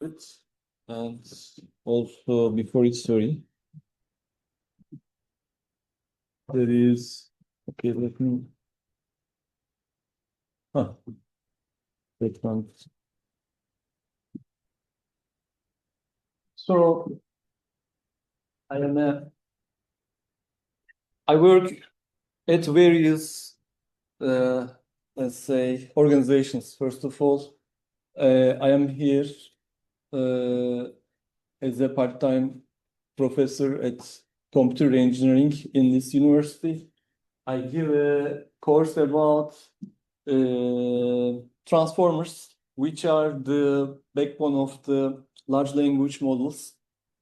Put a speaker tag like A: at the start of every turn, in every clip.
A: it. And also before it, sorry, there is, okay, let me, that one. So I work at various, let's say, organizations. First of all, I am here as a part-time professor at computer engineering in this university. I give a course about transformers, which are the backbone of the large language models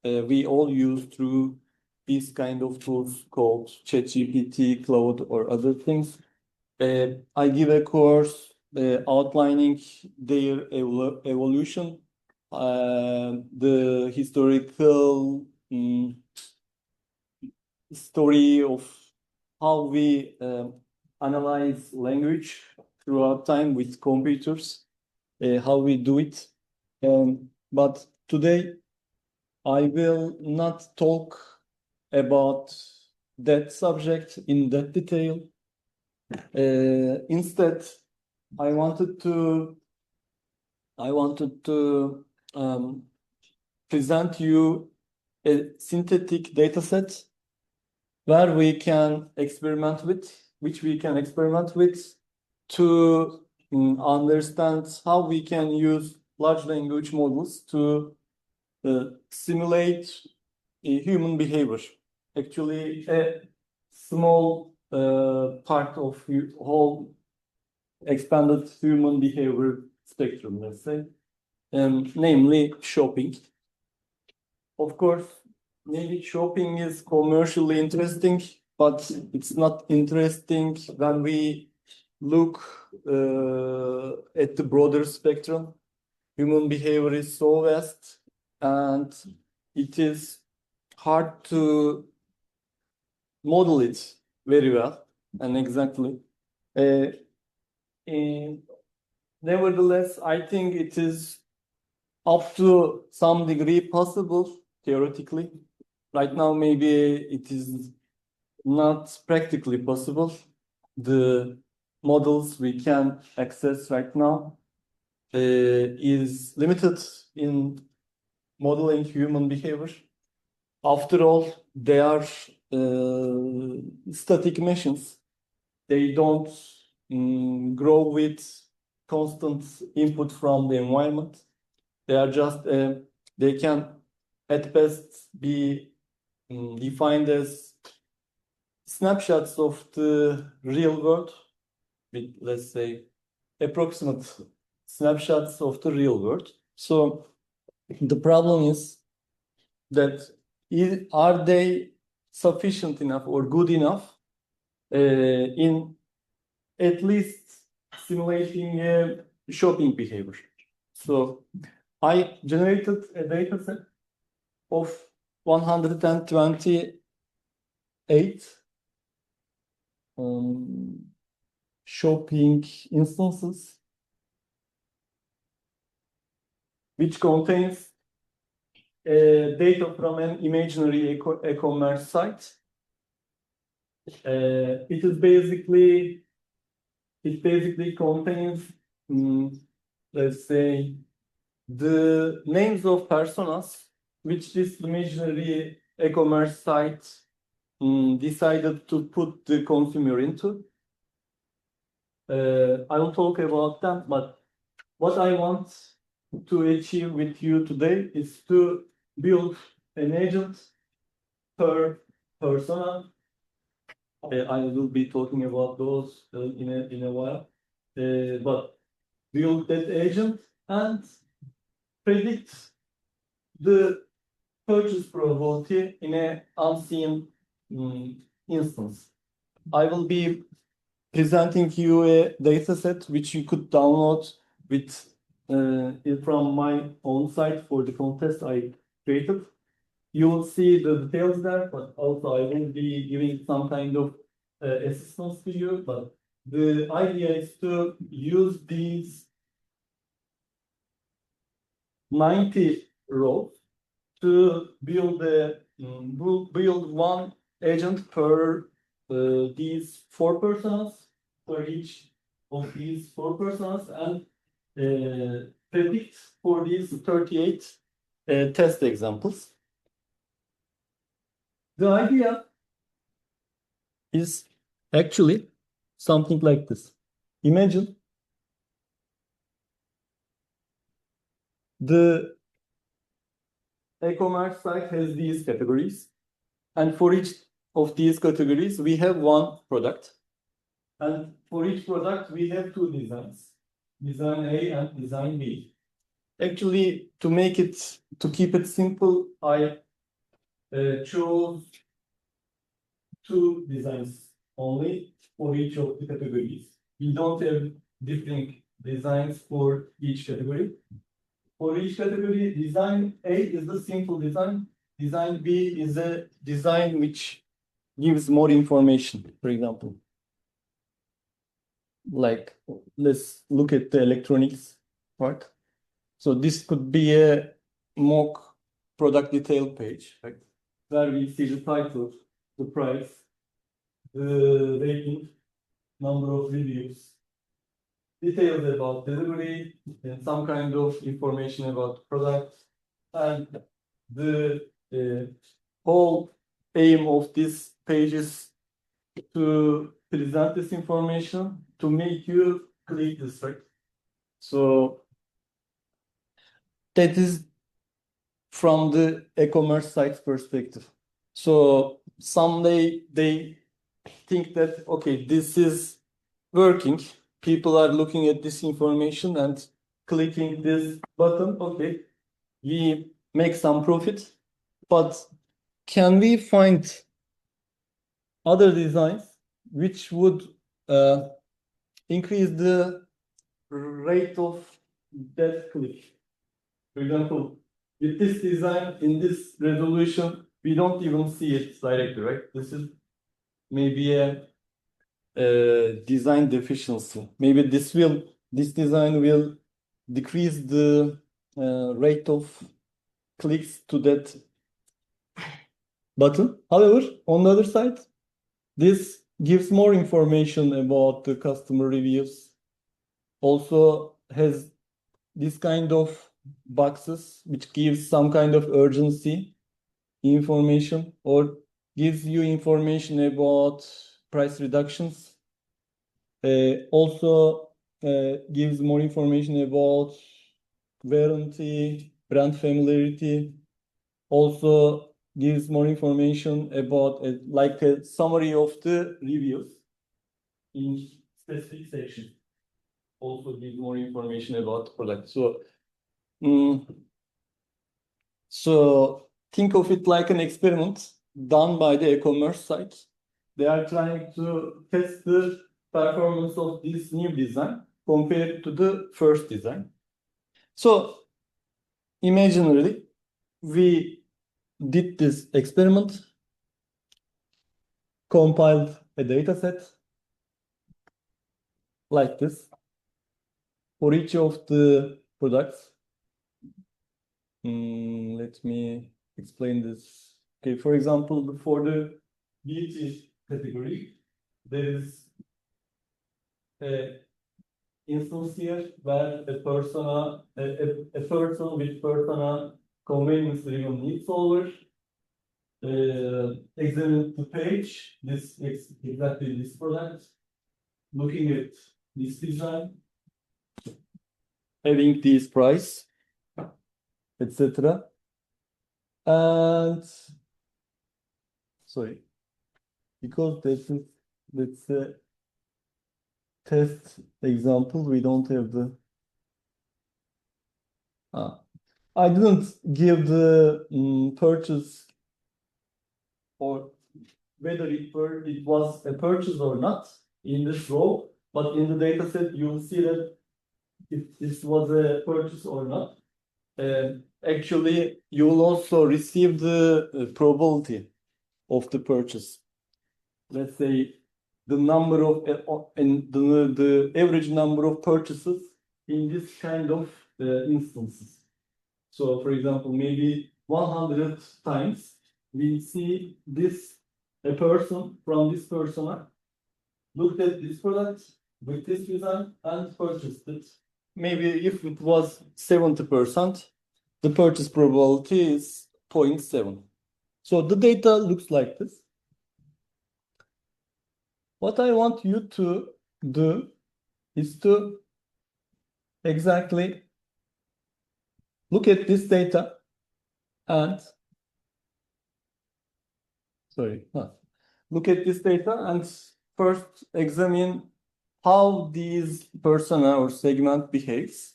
A: we all use through these kind of tools called ChatGPT, Cloud, or other things. I give a course outlining their evolution, the historical story of how we analyze language throughout time with computers, how we do it. But today, I will not talk about that subject in that detail. Instead, I wanted to present you a synthetic data set where we can experiment with, which we can experiment with to understand how we can use large language models to simulate human behavior. Actually, a small part of whole expanded human behavior spectrum, let's say, namely shopping. Of course, maybe shopping is commercially interesting, but it's not interesting when we look at the broader spectrum. Human behavior is so vast, and it is hard to model it very well and exactly. Nevertheless, I think it is up to some degree possible, theoretically. Right now, maybe it is not practically possible. The models we can access right now is limited in modeling human behavior. After all, they are static machines. They don't grow with constant input from the environment. They are just, they can at best be defined as snapshots of the real world, with, let's say, approximate snapshots of the real world. So the problem is that are they sufficient enough or good enough in at least simulating shopping behavior? So I generated a data set of 128 shopping instances, which contains data from an imaginary e-commerce site. It basically contains, let's say, the names of personas which this imaginary e-commerce site decided to put the consumer into. I will talk about them, but what I want to achieve with you today is to build an agent per persona. I will be talking about those in a while, but build that agent and predict the purchase probability in an unseen instance. I will be presenting you a data set which you could download with from my own site for the contest I created. You will see the details there, but also I will be giving some kind of assistance to you. But the idea is to use these 90 rows to build one agent per these 4 personas, for each of these 4 personas, and predict for these 38 test examples. The idea is actually something like this. Imagine the e-commerce site has these categories, and for each of these categories, we have one product. And for each product, we have 2 designs, design A and design B. Actually, to keep it simple, I chose 2 designs only for each of the categories. We don't have different designs for each category. For each category, design A is the simple design. Design B is a design which gives more information, for example. Like, let's look at the electronics part. So this could be a mock product detail page, right? Where we see the title, the price, the rating, number of reviews, details about delivery, and some kind of information about product. And the whole aim of this page is to present this information to make you click this, right? So that is from the e-commerce site's perspective. So someday they think that, okay, this is working. People are looking at this information and clicking this button. Okay, we make some profit, but can we find other designs which would increase the rate of that click? For example, with this design in this resolution, we don't even see it directly, right? This is maybe a design deficiency. Maybe this design will decrease the rate of clicks to that button. However, on the other side, this gives more information about the customer reviews. Also has this kind of boxes which gives some kind of urgency information, or gives you information about price reductions. Also gives more information about warranty, brand familiarity. Also gives more information about like a summary of the reviews in specific section. Also gives more information about the product. So think of it like an experiment done by the e-commerce site. They are trying to test the performance of this new design compared to the first design. So imaginarily, we did this experiment, compiled a data set like this for each of the products. Let me explain this. Okay, for example, for the beauty category, there is an instance here where a person with persona convenience driven need solver examine the page, exactly this product, looking at this design, having this price, etc. And sorry, because that's a test example, we don't have the I didn't give the purchase, or whether it was a purchase or not in this row, but in the data set you'll see that if this was a purchase or not. Actually, you will also receive the probability of the purchase. Let's say the number of and the average number of purchases in this kind of instances. So for example, maybe 100 times we see this a person from this persona looked at this product with this design and purchased it. Maybe if it was 70%, the purchase probability is 0.7. So the data looks like this. What I want you to do is to exactly look at this data and look at this data and first examine how these persona or segment behaves,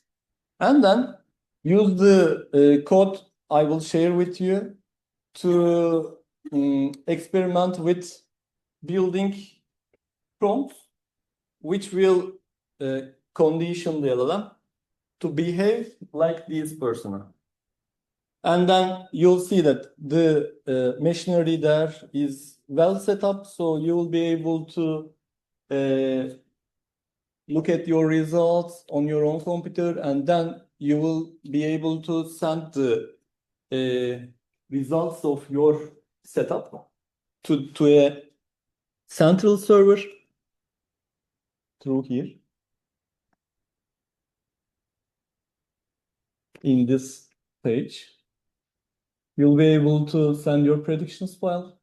A: and then use the code I will share with you to experiment with building prompts which will condition the LLM to behave like these persona. And then you'll see that the machinery there is well set up, so you will be able to look at your results on your own computer, and then you will be able to send the results of your setup to a central server through here in this page. You'll be able to send your predictions file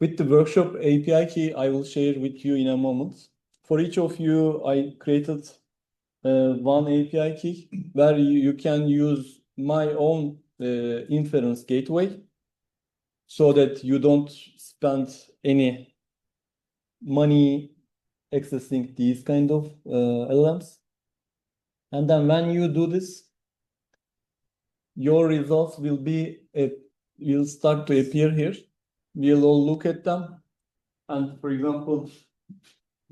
A: with the workshop API key I will share with you in a moment. For each of you, I created one API key where you can use my own inference gateway so that you don't spend any money accessing these kind of LLMs. And then when you do this, your results will start to appear here. We'll all look at them. And for example,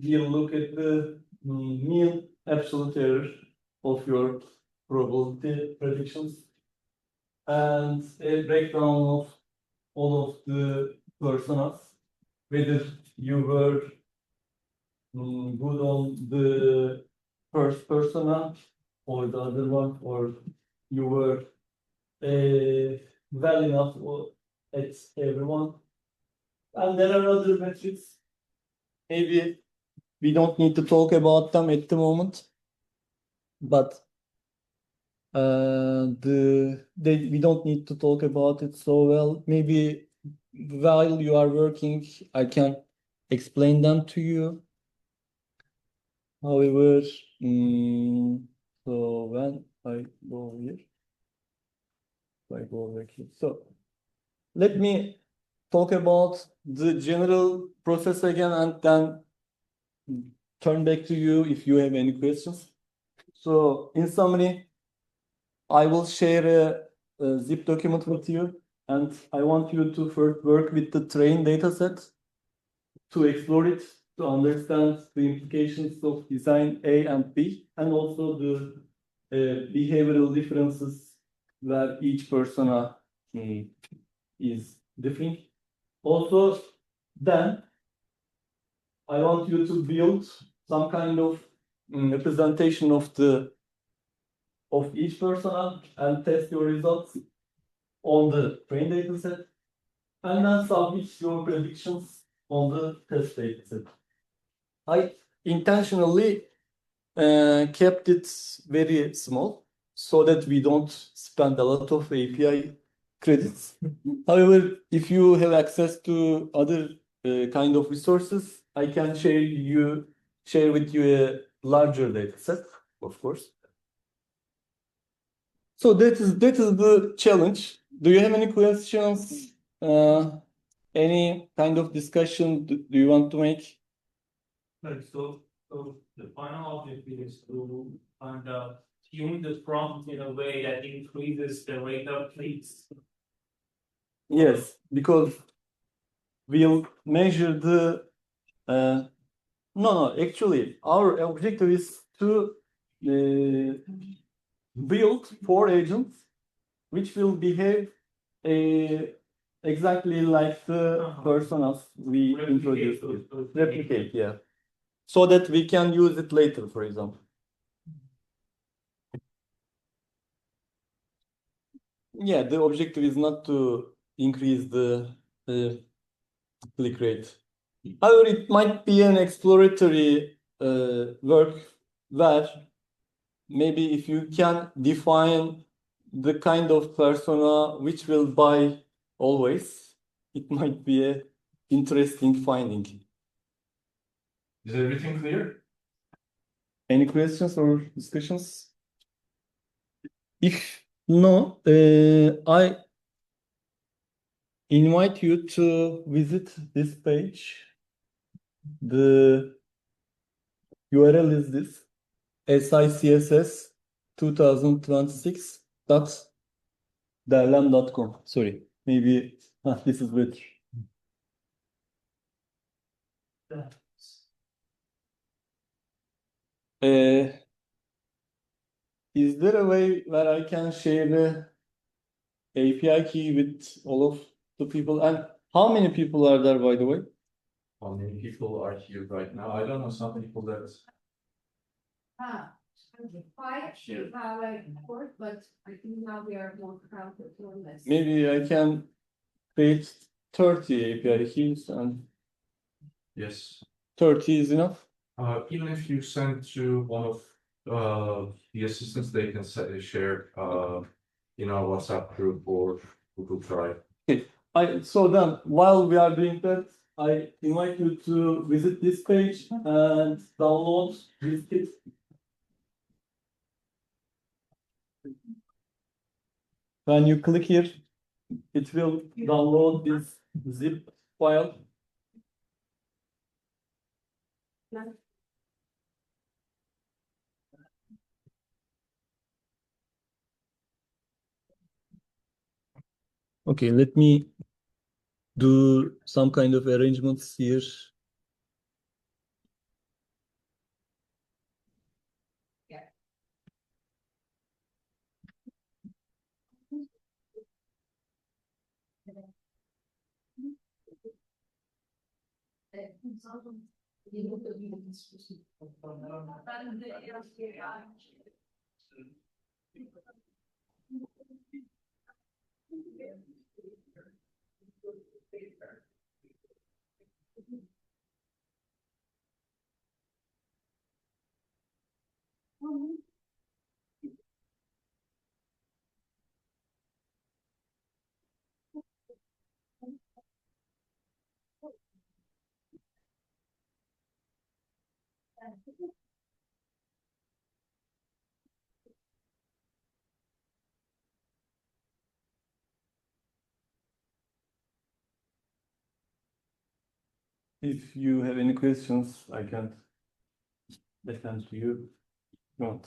A: we'll look at the mean absolute error of your probability predictions and a breakdown of all of the personas, whether you were good on the first persona or the other one, or you were well enough at everyone. And there are other metrics. Maybe we don't need to talk about them at the moment, but we don't need to talk about it so well. Maybe while you are working, I can explain them to you. However, so when I go here, I go back here. So let me talk about the general process again, and then turn back to you if you have any questions. So in summary, I will share a zip document with you, and I want you to first work with the train dataset to explore it, to understand the implications of design A and B, and also the behavioral differences where each persona is different. Also, then I want you to build some kind of representation of each persona and test your results on the train dataset, and then submit your predictions on the test dataset. I intentionally kept it very small so that we don't spend a lot of API credits. However, if you have access to other kind of resources, I can share with you a larger dataset, of course. So that is the challenge. Do you have any questions? Any kind of discussion do you want to make?
B: Right, so the final objective is to tune the prompt in a way that increases the rate of clicks.
A: Yes, because we'll measure the no, actually our objective is to build 4 agents which will behave exactly like the personas we introduced. Replicate, yeah. So that we can use it later, for example. Yeah, the objective is not to increase the click rate. However, it might be an exploratory work where maybe if you can define the kind of persona which will buy always, it might be an interesting finding.
C: Is everything clear?
A: Any questions or discussions? If no, I invite you to visit this page. The URL is this SICSS 2026.derlam.com. Sorry, maybe this is better. Is there a way where I can share the API key with all of the people? And how many people are there, by the way?
C: How many people are here right now? I don't know, some people that.
D: Quite sure how I work, but I think now we are more crowded or less.
A: Maybe I can create 30 API keys and
C: Yes.
A: 30 is enough.
C: Even if you send to one of the assistants, they can share in our WhatsApp group or Google Drive.
A: So then, while we are doing that, I invite you to visit this page and download this kit. When you click here, it will download this zip file. Okay, let me do some kind of arrangements here. If you have any questions, I can listen to you. Not.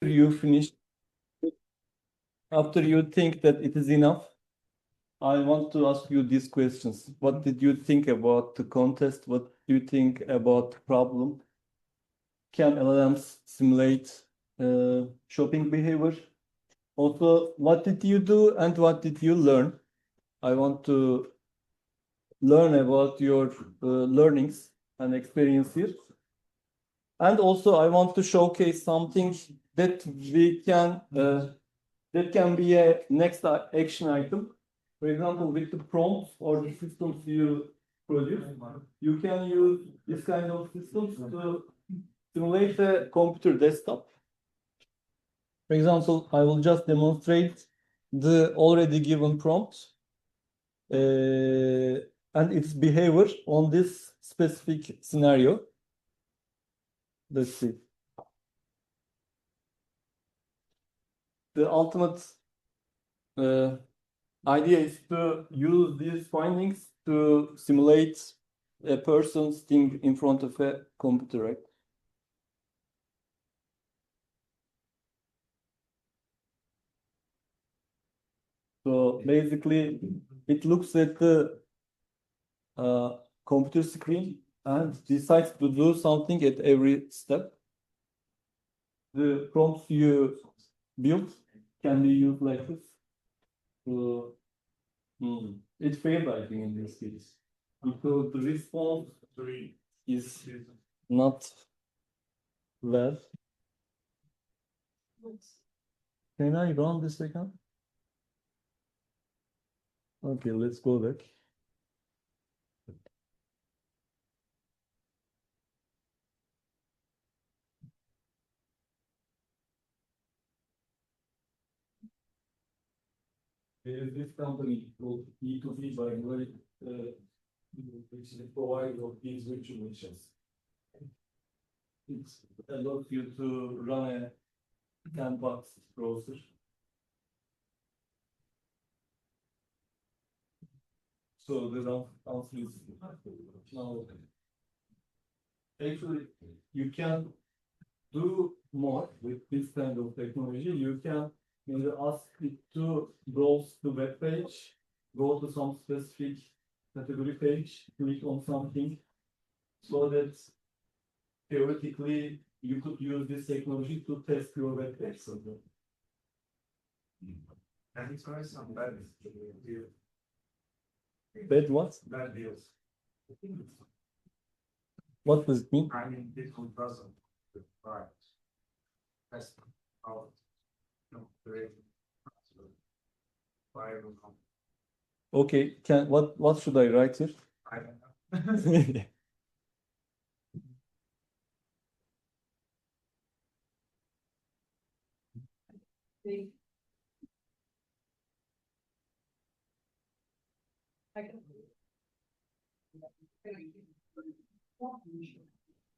A: You finish. After you think that it is enough, I want to ask you these questions. What did you think about the contest? What do you think about the problem? Can LLMs simulate shopping behavior? Also, what did you do and what did you learn? I want to learn about your learnings and experience here. And also, I want to showcase something that we can that can be a next action item. For example, with the prompts or the systems you produce, you can use this kind of systems to simulate a computer desktop. For example, I will just demonstrate the already given prompt and its behavior on this specific scenario. Let's see. the ultimate idea is to use these findings to simulate a person sitting in front of a computer, right? So basically, it looks at the computer screen and decides to do something at every step. The prompts you build can be used like this. So, it failed, I think, in this case. Because the response is not well. Can I run this again? Okay, let's go back. There is this company called E2B, by the way, which is a provider of these virtual machines. It allows you to run a sandbox browser. So the answer is no. Actually, you can do more with this kind of technology. You can maybe ask it to browse the web page, go to some specific category page, click on something, so that theoretically you could use this technology to test your web page.
C: And it's always some bad deals.
A: Bad what?
C: Bad deals.
A: What does it mean?
C: I mean, this one doesn't. Right. That's out. No,
A: Okay, what should I write here?
C: I don't know.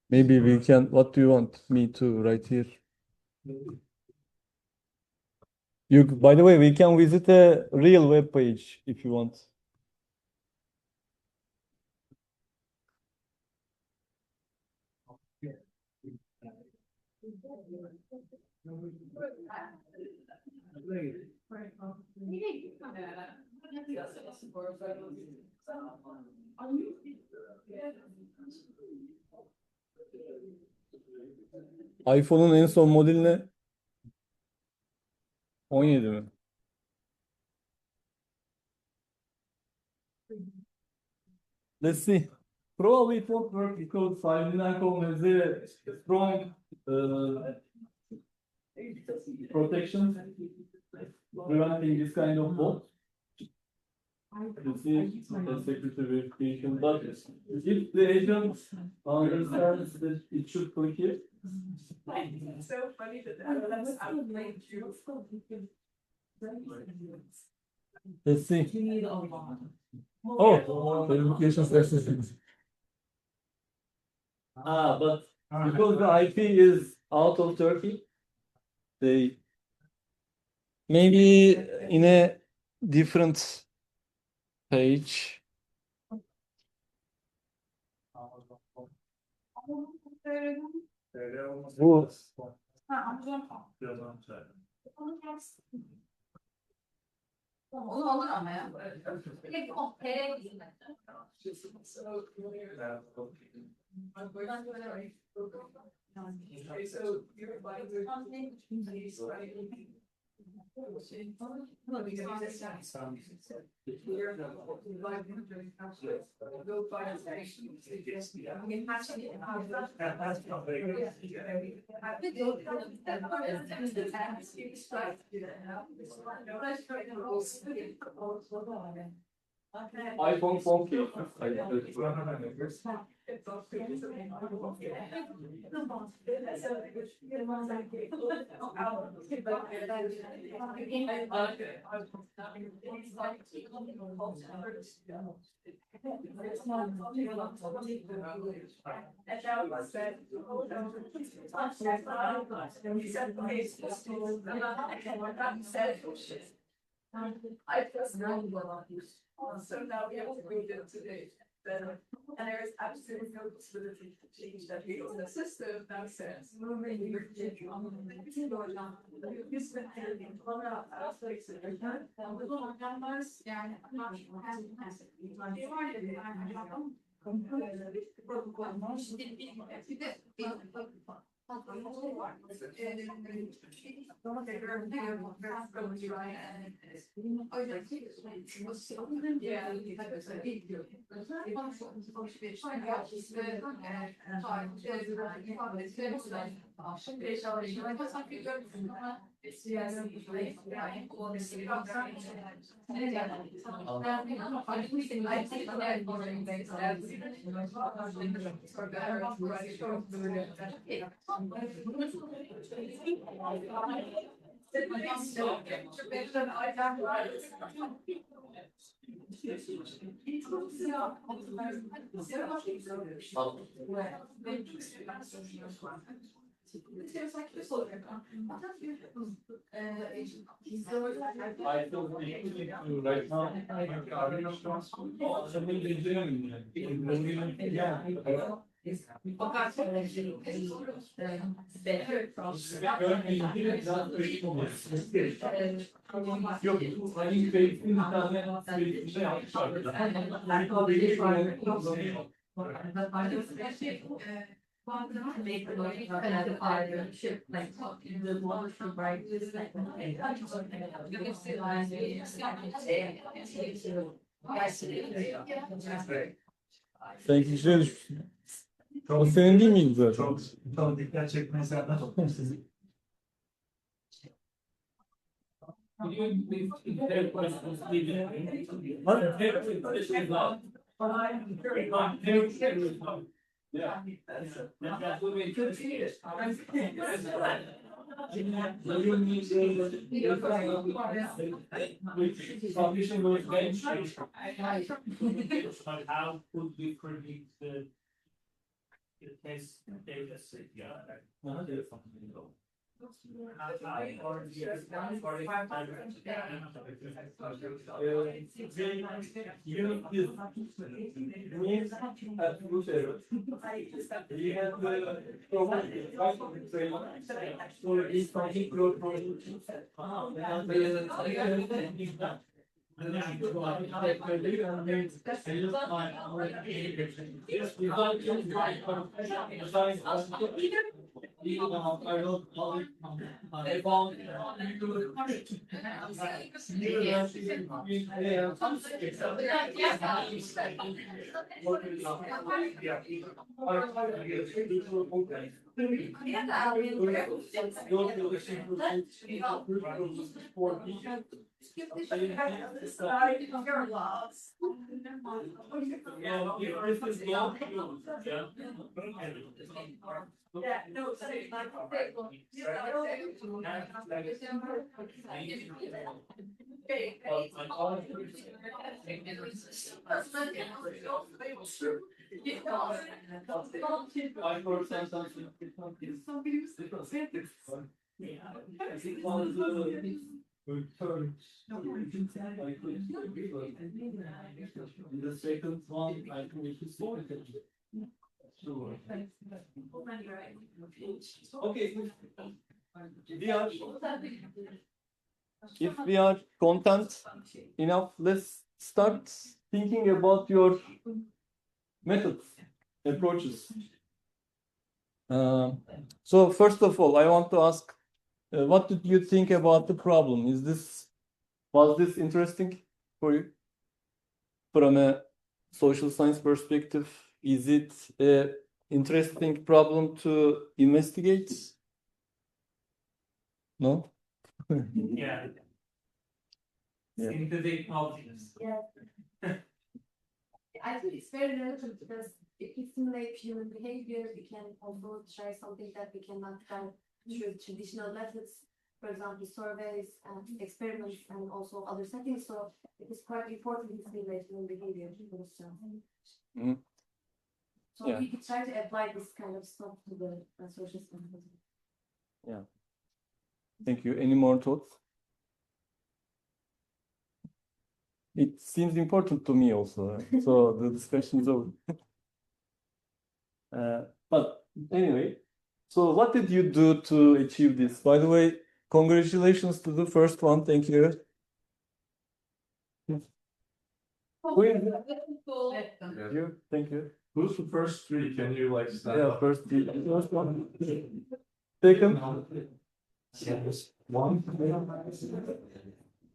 A: Maybe we can, what do you want me to write here? You, by the way, we can visit a real web page if you want. iPhone'un en son modeli ne? 17 mi? Let's see. Probably it won't work because 5.9 has a strong protection preventing this kind of bot. You see, the security verification. But if the agent understands that it should click here.
E: It's so funny that the LLMs outplayed you.
A: Let's see.
E: You need a lot.
A: Oh, verification success. But because the IP is out of Turkey, they maybe in a different page. Bu
D: Onu alır ama ya. Bir de o TR değil mi? Buradan böyle
E: So you're like something.
A: iPhone 4K.
E: So now we have to read it today. And there is absolutely no possibility to change that because the system now says.
A: I don't think right now. Yok, hani Facebook'un bir tane Sen ikincine düşmüşsün. O senin değil miydi zaten?
F: Çok dikkat çekmeyi senden çok sizi.
B: How could we predict the test data set?
A: Unit is means absolute error. We have the problem so it's something close The second one, I think we should sure. Okay. If we are content enough, let's start thinking about your methods, approaches. So first of all, I want to ask, what did you think about the problem? Was this interesting for you? From a social science perspective, is it an interesting problem to investigate? No?
B: Yeah.
A: Yeah.
B: Synthetic objects.
D: I think it's very relative because if we simulate human behavior, we can also try something that we cannot try through traditional methods, for example, surveys and experiments and also other settings. So it is quite important to simulate human behavior.
A: Mhm.
D: So
A: Yeah.
D: we could try to apply this kind of stuff to the social sciences.
A: Thank you. Any more thoughts? It seems important to me also. So the discussion is over. But anyway, so what did you do to achieve this? By the way, congratulations to the first one. Thank you. Who is it? Thank you. Thank you.
C: Who's the first three? Can you like stand
A: Yeah,
C: up?
A: first one. Second.
C: One.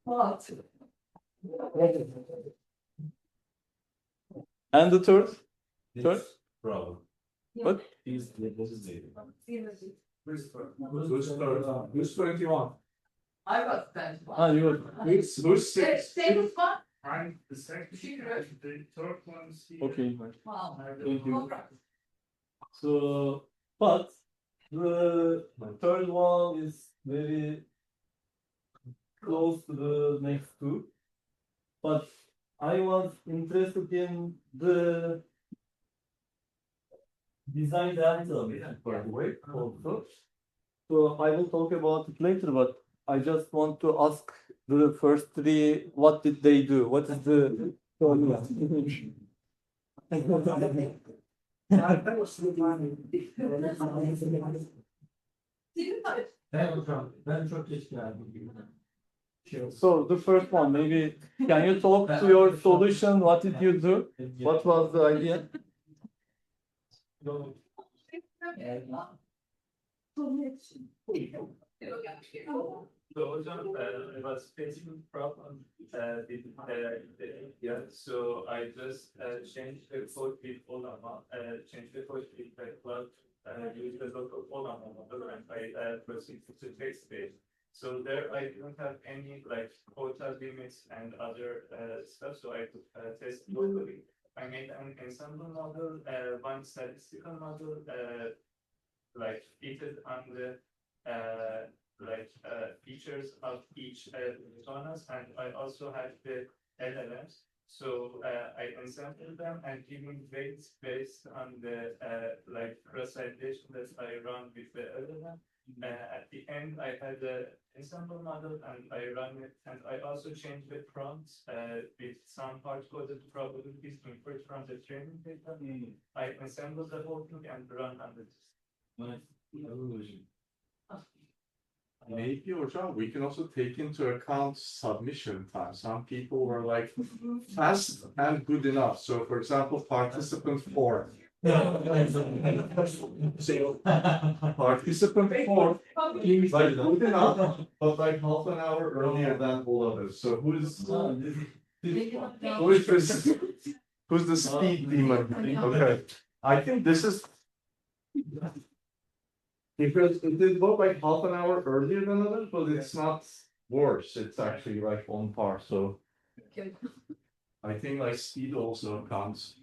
E: What?
A: And the third. Third.
C: Problem.
A: What?
C: He's this is David.
E: Who's
C: Who's third? Who's 21?
E: I got that one.
A: Ah, you were.
C: Who's six?
E: Same one?
F: I'm the second, the third one's here.
A: Okay.
E: Wow.
A: Thank you. So, but the third one is very close to the next two. But I was interested in the design data, by the way, also. So I will talk about it later, but I just want to ask the first three, what did they do? What is the formula?
F: Ben çok geç geldim.
A: So the first one, maybe can you talk to your solution? What did you do? What was the idea?
B: So hocam, it was facing problem yeah, so I just changed the code with Olama, changed the code with the cloud, use the local Olama model, and I proceed to text-based. So there I don't have any like quota limits and other stuff, so I could test locally. I made an ensemble model, one statistical model, like fitted on the features of each personas, and I also had the LLMs. So I ensembled them and given weights based on the cross-validation that I run with the LLM. At the end, I had the ensemble model and I run it, and I also changed the prompts with some hard-coded probabilities inferred from the training data. I assembled the whole thing and run on it.
C: Maybe, Hocam, we can also take into account submission time. Some people were like fast and good enough. So, for example, participant 4. Participant 4 is like good enough, but like half an hour earlier than all others. So who's this? Who's the speed demon? Okay, I think this is because it did go like half an hour earlier than others, but it's not worse. It's actually like on par. So I think like speed also counts.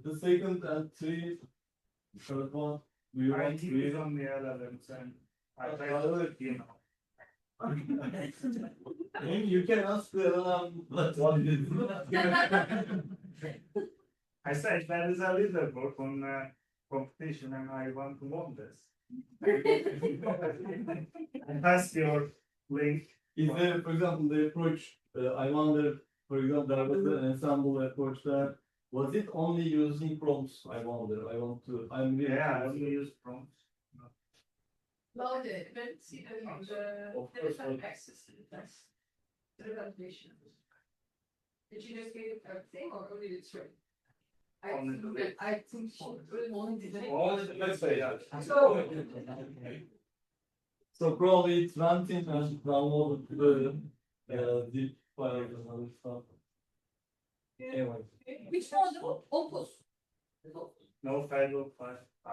A: The second and third one, we
F: I
A: want
F: use on the LLMs and I you know.
A: Maybe you can ask the what it is.
F: I said there is a leaderboard on competition and I want to win this. And pass your link.
A: Is there, for example, the approach? I wonder, for example, there was an ensemble approach there. Was it only using prompts? I wonder. I'm really
F: Yeah, I
A: curious.
F: only use prompts.
E: Loaded, but see, there is no access to the test. The evaluation. Did you just get everything or only the three? I think she really wanted to.
A: Let's say that.
E: So,
A: So probably it's ranting and downloaded the zip files and other stuff. Anyway.
E: which one? Opus.
F: No file file.
E: I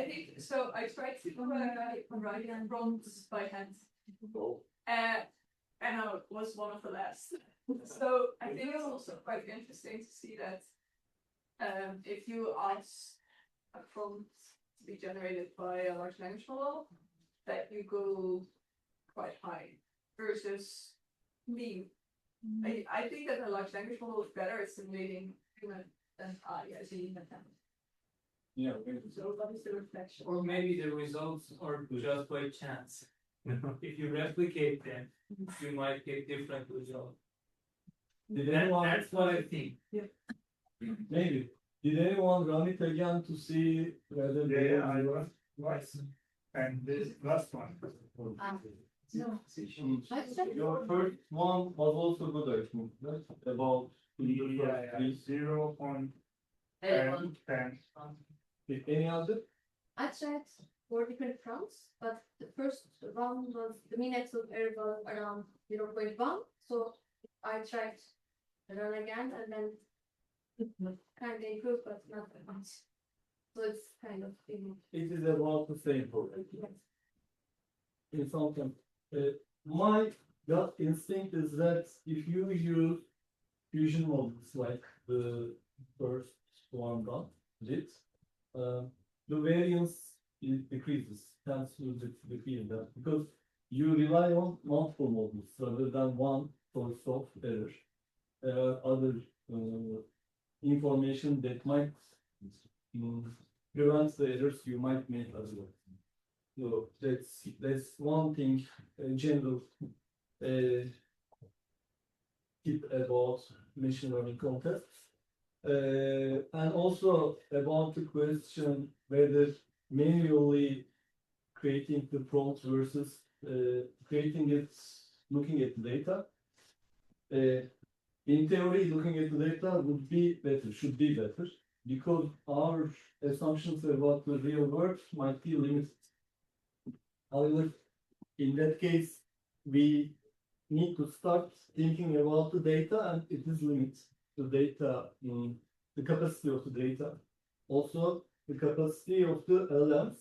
E: think so. I tried to write prompts by hand And I was one of the last. So I think it's also quite interesting to see that if you ask a prompt to be generated by a large language model, that you go quite high versus me. I think that a large language model is better at simulating human than I see that.
A: Yeah.
E: So what is the reflection?
G: Or maybe the results are just by chance. If you replicate them, you might get different results. That's what I think.
A: Maybe. Did anyone run it again to see whether they
F: Yeah, I was twice. And this last one.
D: No.
A: Your first one was also good, I think, right? About
F: Yeah, 0.10.
A: any other?
D: I tried 4 different prompts, but the first one was the mean absolute error was around 0.1. So I tried to run again and then kind of improved, but not that much. So it's kind of
A: It is about the same problem.
D: yes.
A: In some terms. My gut instinct is that if you use fusion models like the first one did, the variance decreases, tends to decrease that because you rely on multiple models rather than one source of error. There are other information that might prevent the errors you might make otherwise. So that's one thing, general tip about machine learning contests. And also about the question whether manually creating the prompt versus creating it, looking at the data. In theory, looking at the data would be better, should be better, because our assumptions about the real world might be limited. However, in that case, we need to start thinking about the data and it is limited. The data, the capacity of the data, also the capacity of the LLMs,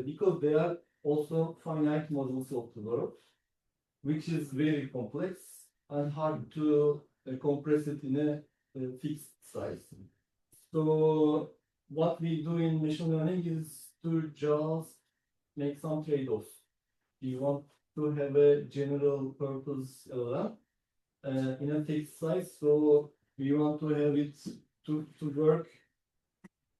A: because they are also finite models of the world, which is very complex and hard to compress it in a fixed size. So what we do in machine learning is to just make some trade-offs. You want to have a general purpose LLM in a fixed size, so we want to have it to work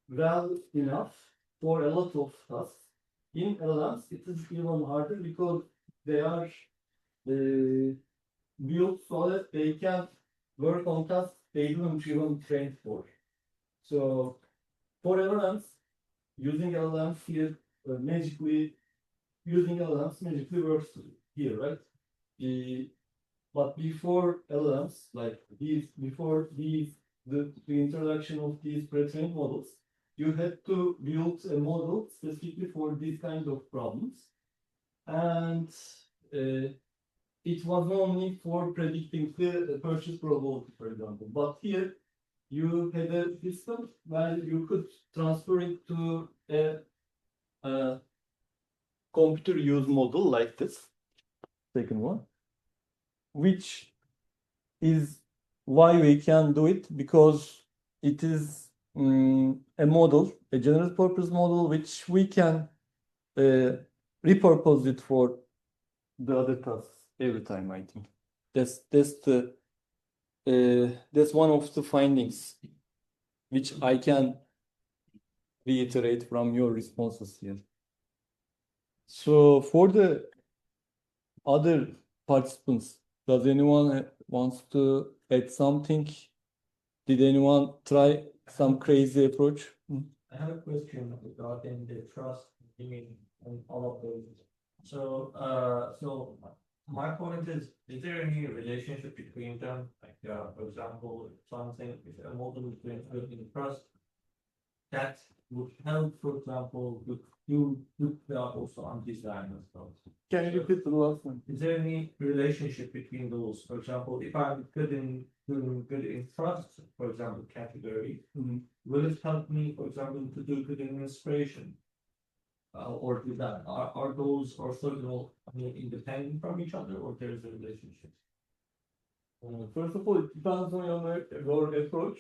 A: well enough for a lot of tasks. In LLMs, it is even harder because they are built so that they can work on tasks they didn't even train for. So for LLMs, using LLMs here magically works here, right? But before LLMs, like the introduction of these pre-trained models, you had to build a model specifically for these kind of problems, and it was only for predicting the purchase probability, for example. But here you had a system where you could transfer it to a computer use model like this, second one, which is why we can do it, because it is a model, a general purpose model, which we can repurpose it for the other tasks every time. I think that's one of the findings which I can reiterate from your responses here. So for the other participants, does anyone wants to add something? Did anyone try some crazy approach?
G: I have a question regarding the trust in all of those. So my point is there any relationship between them? Like, for example, something if a model is going to build in trust, that would help, for example, with you also on design and stuff.
A: Can you repeat the last one?
G: Is there any relationship between those? For example, if I'm doing good in trust, for example, category, will it help me, for example, to do good in inspiration? or is that are those orthogonal, I mean, independent from each other, or there's a relationship?
A: First of all, it depends on your approach,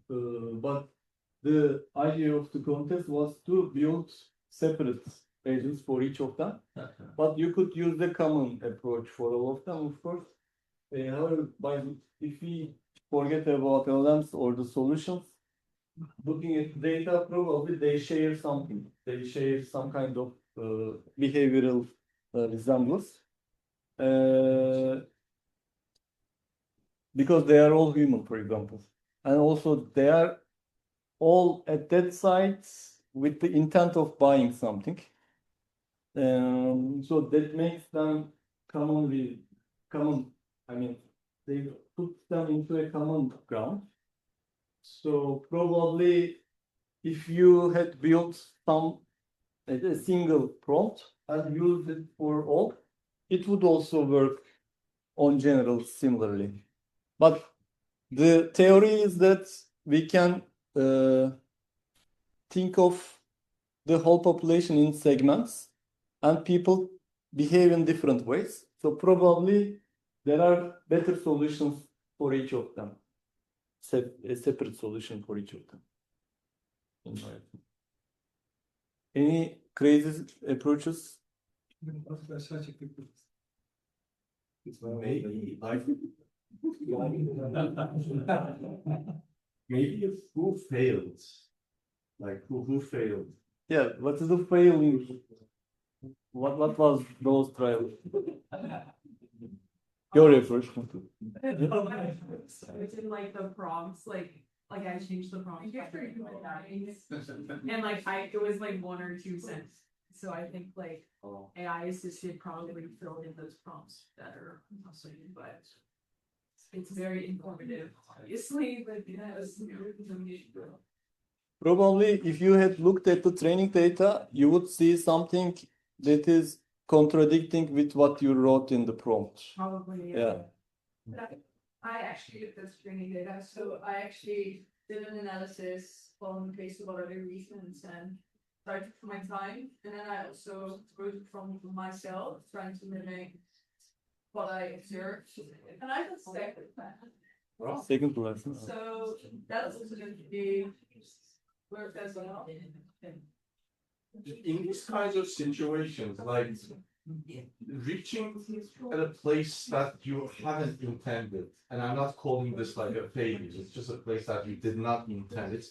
A: but the idea of the contest was to build separate agents for each of them. But you could use the common approach for all of them, of course. However, if we forget about LLMs or the solutions, looking at data, probably they share something. They share some kind of behavioral resemblance. Because they are all human, for example. And also they are all at that site with the intent of buying something. So that makes them I mean, they put them into a common ground. So probably if you had built a single prompt and used it for all, it would also work on general similarly. But the theory is that we can think of the whole population in segments, and people behave in different ways. So probably there are better solutions for each of them. A separate solution for each of them. Any crazy approaches?
C: Maybe maybe who failed? Like who failed?
A: Yeah, what is the failing? What was those trials? Your approach.
E: It's in like the prompts, like I changed the prompts after human beings, and like it was like 1 or 2 cents. So I think like AI assisted probably filled in those prompts better, but it's very informative, obviously. But
A: Probably if you had looked at the training data, you would see something that is contradicting with what you wrote in the prompt.
E: probably
A: Yeah.
E: But I actually looked at training data, so I actually did an analysis on based on other reasons and started for my time, and then I also wrote it from myself, trying to mimic what I observed, and I got second.
A: Second lesson.
E: So that's also going to be worked as well.
C: In these kinds of situations, like reaching at a place that you haven't intended, and I'm not calling this like a failure, it's just a place that you did not intend.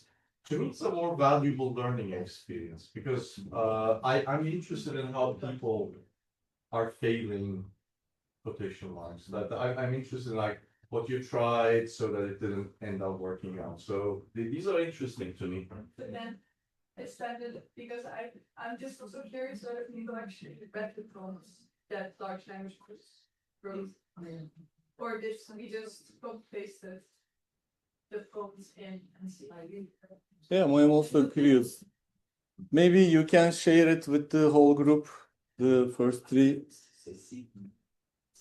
C: To me, it's a more valuable learning experience because I'm interested in how people are failing quotation marks. That I'm interested in like what you tried so that it didn't end up working out. So these are interesting to me.
E: But then I started because I'm just also curious whether people actually read the prompts that large language models wrote, or did we just copy pasted the prompts in and see.
A: Yeah, I'm also curious. Maybe you can share it with the whole group, the first 3.
E: It's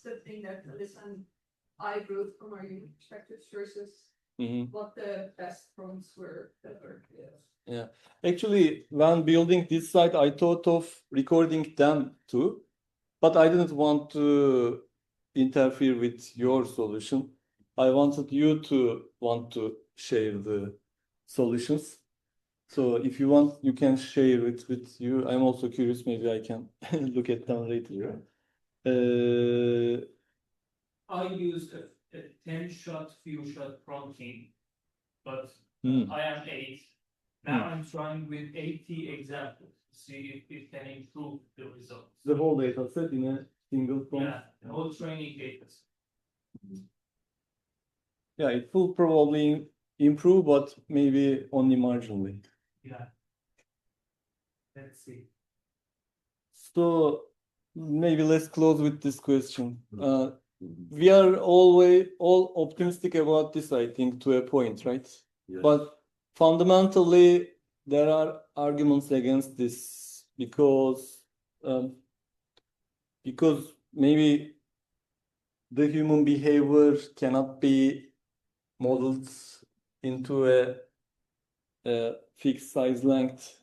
E: the thing that listen, I wrote from our unique perspectives versus what the best prompts were that were.
A: Yeah, actually, when building this site, I thought of recording them too, but I didn't want to interfere with your solution. I wanted you to want to share the solutions. So if you want, you can share it with you. I'm also curious, maybe I can look at them later.
G: I used a 10-shot, few-shot prompting, but I am 8. Now I'm trying with 80 examples to see if it can improve the results.
A: The whole data set in a single prompt.
G: Yeah, the whole training data set.
A: Yeah, it will probably improve, but maybe only marginally.
G: Yeah. Let's see.
A: So maybe let's close with this question. We are all optimistic about this, I think, to a point, right?
C: Yes.
A: But fundamentally, there are arguments against this because maybe the human behavior cannot be modeled into a fixed size length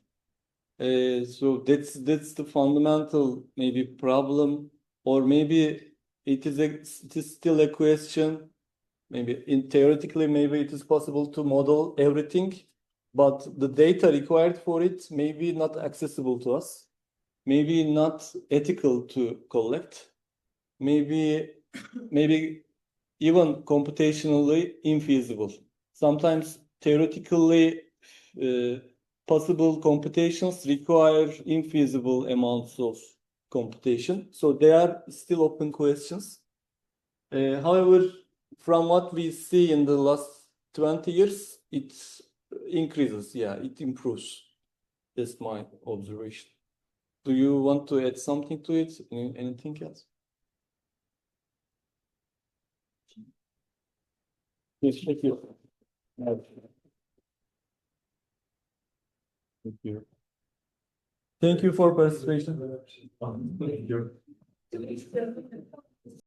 A: So that's the fundamental maybe problem, or maybe it is still a question. Maybe theoretically, maybe it is possible to model everything, but the data required for it may be not accessible to us, maybe not ethical to collect, maybe even computationally infeasible. Sometimes theoretically possible computations require infeasible amounts of computation. So they are still open questions. However, from what we see in the last 20 years, it increases. Yeah, it improves. That's my observation. Do you want to add something to it? Anything else? Yes, thank you. Thank you. Thank you for participation. Thank you.